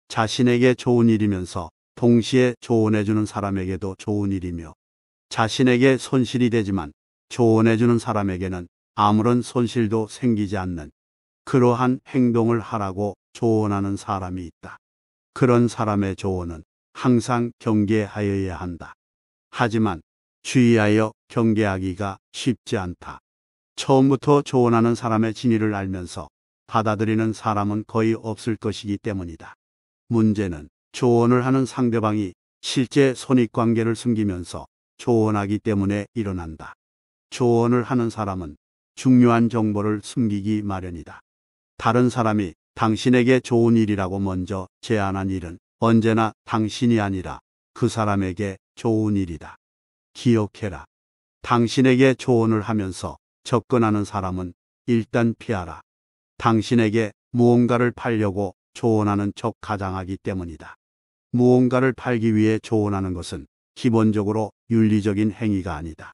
자신에게 좋은 일이면서 동시에 조언해주는 사람에게도 좋은 일이며, 자신에게 손실이 되지만 조언해주는 사람에게는 아무런 손실도 생기지 않는 그러한 행동을 하라고 조언하는 사람이 있다. 그런 사람의 조언은 항상 경계하여야 한다. 하지만 주의하여 경계하기가 쉽지 않다. 처음부터 조언하는 사람의 진위를 알면서 받아들이는 사람은 거의 없을 것이기 때문이다. 문제는 조언을 하는 상대방이 실제 손익관계를 숨기면서 조언하기 때문에 일어난다. 조언을 하는 사람은 중요한 정보를 숨기기 마련이다. 다른 사람이 당신에게 좋은 일이라고 먼저 제안한 일은 언제나 당신이 아니라 그 사람에게 좋은 일이다. 기억해라. 당신에게 조언을 하면서 접근하는 사람은 일단 피하라. 당신에게 무언가를 팔려고 조언하는 척 가장하기 때문이다. 무언가를 팔기 위해 조언하는 것은 기본적으로 윤리적인 행위가 아니다.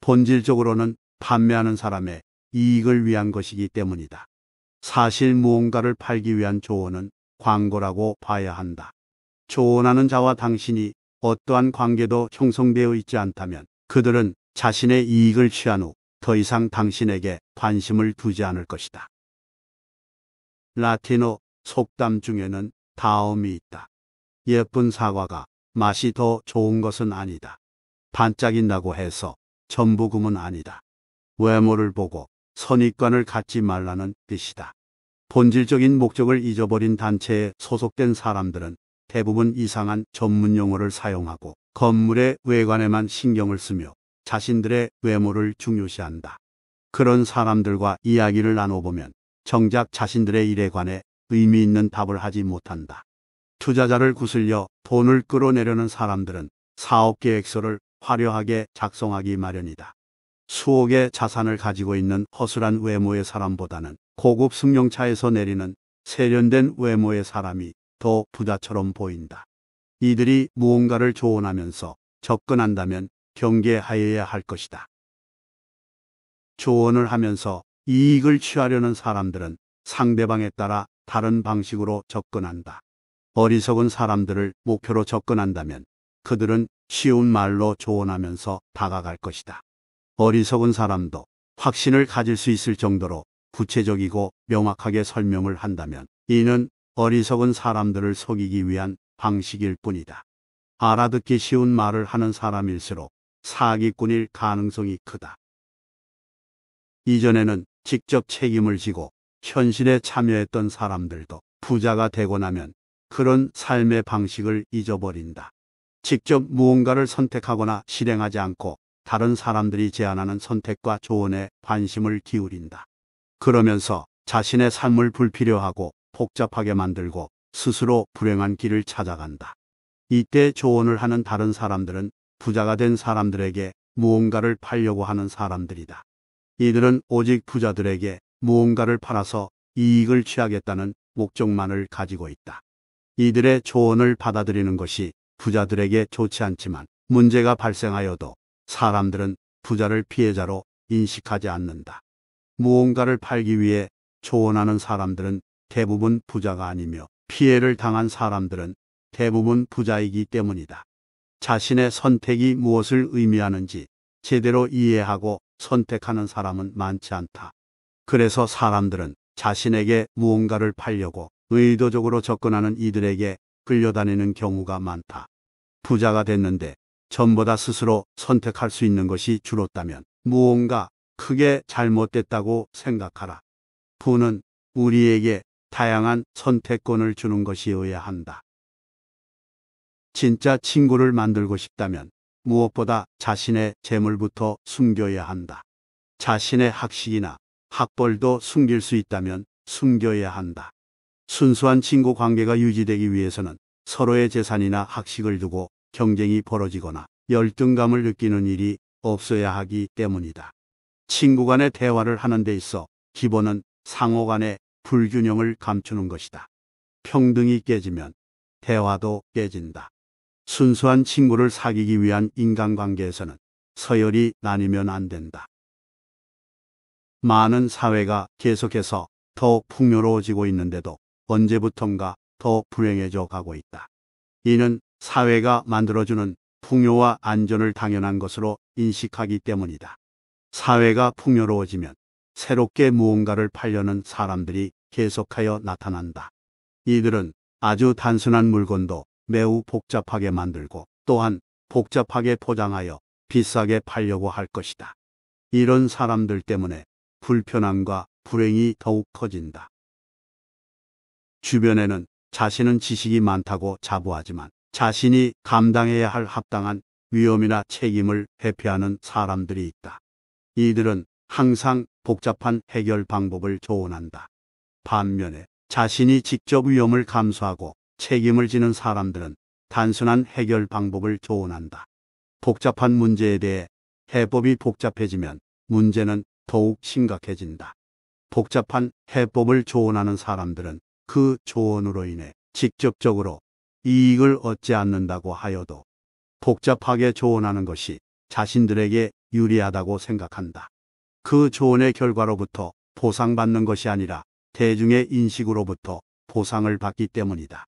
본질적으로는 판매하는 사람의 이익을 위한 것이기 때문이다. 사실 무언가를 팔기 위한 조언은 광고라고 봐야 한다. 조언하는 자와 당신이 어떠한 관계도 형성되어 있지 않다면 그들은 자신의 이익을 취한 후 더 이상 당신에게 관심을 두지 않을 것이다. 라틴어 속담 중에는 다음이 있다. 예쁜 사과가 맛이 더 좋은 것은 아니다. 반짝인다고 해서 전부 금은 아니다. 외모를 보고 선입관을 갖지 말라는 뜻이다. 본질적인 목적을 잊어버린 단체에 소속된 사람들은 대부분 이상한 전문 용어를 사용하고 건물의 외관에만 신경을 쓰며 자신들의 외모를 중요시한다. 그런 사람들과 이야기를 나눠보면 정작 자신들의 일에 관해 의미 있는 답을 하지 못한다. 투자자를 구슬려 돈을 끌어내려는 사람들은 사업계획서를 화려하게 작성하기 마련이다. 수억의 자산을 가지고 있는 허술한 외모의 사람보다는 고급 승용차에서 내리는 세련된 외모의 사람이 더 부자처럼 보인다. 이들이 무언가를 조언하면서 접근한다면 경계하여야 할 것이다. 조언을 하면서 이익을 취하려는 사람들은 상대방에 따라 다른 방식으로 접근한다. 어리석은 사람들을 목표로 접근한다면 그들은 쉬운 말로 조언하면서 다가갈 것이다. 어리석은 사람도 확신을 가질 수 있을 정도로 구체적이고 명확하게 설명을 한다면 이는 어리석은 사람들을 속이기 위한 방식일 뿐이다. 알아듣기 쉬운 말을 하는 사람일수록 사기꾼일 가능성이 크다. 이전에는 직접 책임을 지고 현실에 참여했던 사람들도 부자가 되고 나면 그런 삶의 방식을 잊어버린다. 직접 무언가를 선택하거나 실행하지 않고 다른 사람들이 제안하는 선택과 조언에 관심을 기울인다. 그러면서 자신의 삶을 불필요하고 복잡하게 만들고 스스로 불행한 길을 찾아간다. 이때 조언을 하는 다른 사람들은 부자가 된 사람들에게 무언가를 팔려고 하는 사람들이다. 이들은 오직 부자들에게 무언가를 팔아서 이익을 취하겠다는 목적만을 가지고 있다. 이들의 조언을 받아들이는 것이 부자들에게 좋지 않지만 문제가 발생하여도 사람들은 부자를 피해자로 인식하지 않는다. 무언가를 팔기 위해 조언하는 사람들은 대부분 부자가 아니며 피해를 당한 사람들은 대부분 부자이기 때문이다. 자신의 선택이 무엇을 의미하는지 제대로 이해하고 선택하는 사람은 많지 않다. 그래서 사람들은 자신에게 무언가를 팔려고 의도적으로 접근하는 이들에게 끌려다니는 경우가 많다. 부자가 됐는데 전보다 스스로 선택할 수 있는 것이 줄었다면 무언가 크게 잘못됐다고 생각하라. 부는 우리에게 다양한 선택권을 주는 것이어야 한다. 진짜 친구를 만들고 싶다면 무엇보다 자신의 재물부터 숨겨야 한다. 자신의 학식이나 학벌도 숨길 수 있다면 숨겨야 한다. 순수한 친구 관계가 유지되기 위해서는 서로의 재산이나 학식을 두고 경쟁이 벌어지거나 열등감을 느끼는 일이 없어야 하기 때문이다. 친구 간의 대화를 하는 데 있어 기본은 상호 간의 불균형을 감추는 것이다. 평등이 깨지면 대화도 깨진다. 순수한 친구를 사귀기 위한 인간관계에서는 서열이 나뉘면 안 된다. 많은 사회가 계속해서 더 풍요로워지고 있는데도 언제부턴가 더 불행해져 가고 있다. 이는 사회가 만들어주는 풍요와 안전을 당연한 것으로 인식하기 때문이다. 사회가 풍요로워지면 새롭게 무언가를 팔려는 사람들이 계속하여 나타난다. 이들은 아주 단순한 물건도 매우 복잡하게 만들고 또한 복잡하게 포장하여 비싸게 팔려고 할 것이다. 이런 사람들 때문에 불편함과 불행이 더욱 커진다. 주변에는 자신은 지식이 많다고 자부하지만 자신이 감당해야 할 합당한 위험이나 책임을 회피하는 사람들이 있다. 이들은 항상 복잡한 해결 방법을 조언한다. 반면에 자신이 직접 위험을 감수하고 책임을 지는 사람들은 단순한 해결 방법을 조언한다. 복잡한 문제에 대해 해법이 복잡해지면 문제는 더욱 심각해진다. 복잡한 해법을 조언하는 사람들은 그 조언으로 인해 직접적으로 이익을 얻지 않는다고 하여도 복잡하게 조언하는 것이 자신들에게 유리하다고 생각한다. 그 조언의 결과로부터 보상받는 것이 아니라 대중의 인식으로부터 보상을 받기 때문이다.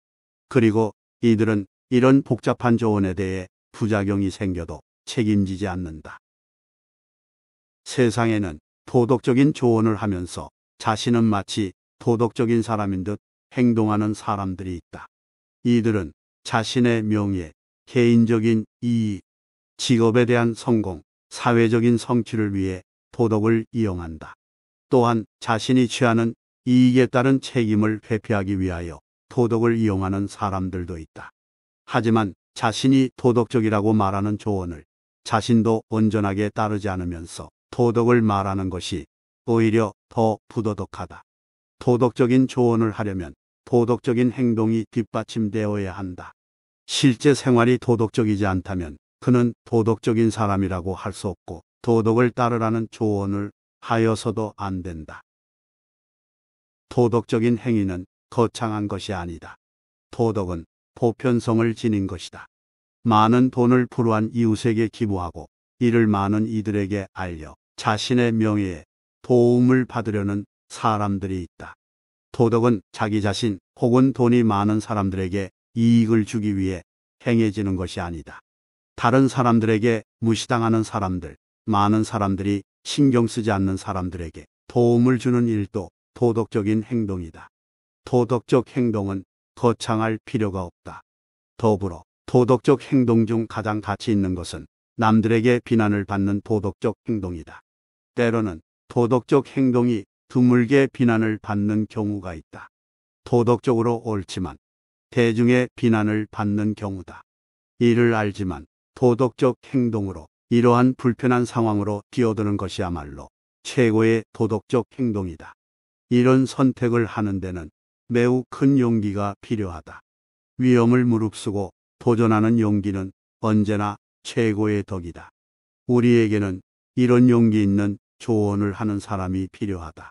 그리고 이들은 이런 복잡한 조언에 대해 부작용이 생겨도 책임지지 않는다. 세상에는 도덕적인 조언을 하면서 자신은 마치 도덕적인 사람인 듯 행동하는 사람들이 있다. 이들은 자신의 명예, 개인적인 이익, 직업에 대한 성공, 사회적인 성취를 위해 도덕을 이용한다. 또한 자신이 취하는 이익에 따른 책임을 회피하기 위하여 도덕을 이용하는 사람들도 있다. 하지만 자신이 도덕적이라고 말하는 조언을 자신도 온전하게 따르지 않으면서 도덕을 말하는 것이 오히려 더 부도덕하다. 도덕적인 조언을 하려면 도덕적인 행동이 뒷받침되어야 한다. 실제 생활이 도덕적이지 않다면 그는 도덕적인 사람이라고 할 수 없고 도덕을 따르라는 조언을 하여서도 안 된다. 도덕적인 행위는 거창한 것이 아니다. 도덕은 보편성을 지닌 것이다. 많은 돈을 불우한 이웃에게 기부하고 이를 많은 이들에게 알려 자신의 명예에 도움을 받으려는 사람들이 있다. 도덕은 자기 자신 혹은 돈이 많은 사람들에게 이익을 주기 위해 행해지는 것이 아니다. 다른 사람들에게 무시당하는 사람들, 많은 사람들이 신경 쓰지 않는 사람들에게 도움을 주는 일도 도덕적인 행동이다. 도덕적 행동은 거창할 필요가 없다. 더불어 도덕적 행동 중 가장 가치 있는 것은 남들에게 비난을 받는 도덕적 행동이다. 때로는 도덕적 행동이 드물게 비난을 받는 경우가 있다. 도덕적으로 옳지만 대중의 비난을 받는 경우다. 이를 알지만 도덕적 행동으로 이러한 불편한 상황으로 뛰어드는 것이야말로 최고의 도덕적 행동이다. 이런 선택을 하는 데는 매우 큰 용기가 필요하다. 위험을 무릅쓰고 도전하는 용기는 언제나 최고의 덕이다. 우리에게는 이런 용기 있는 조언을 하는 사람이 필요하다.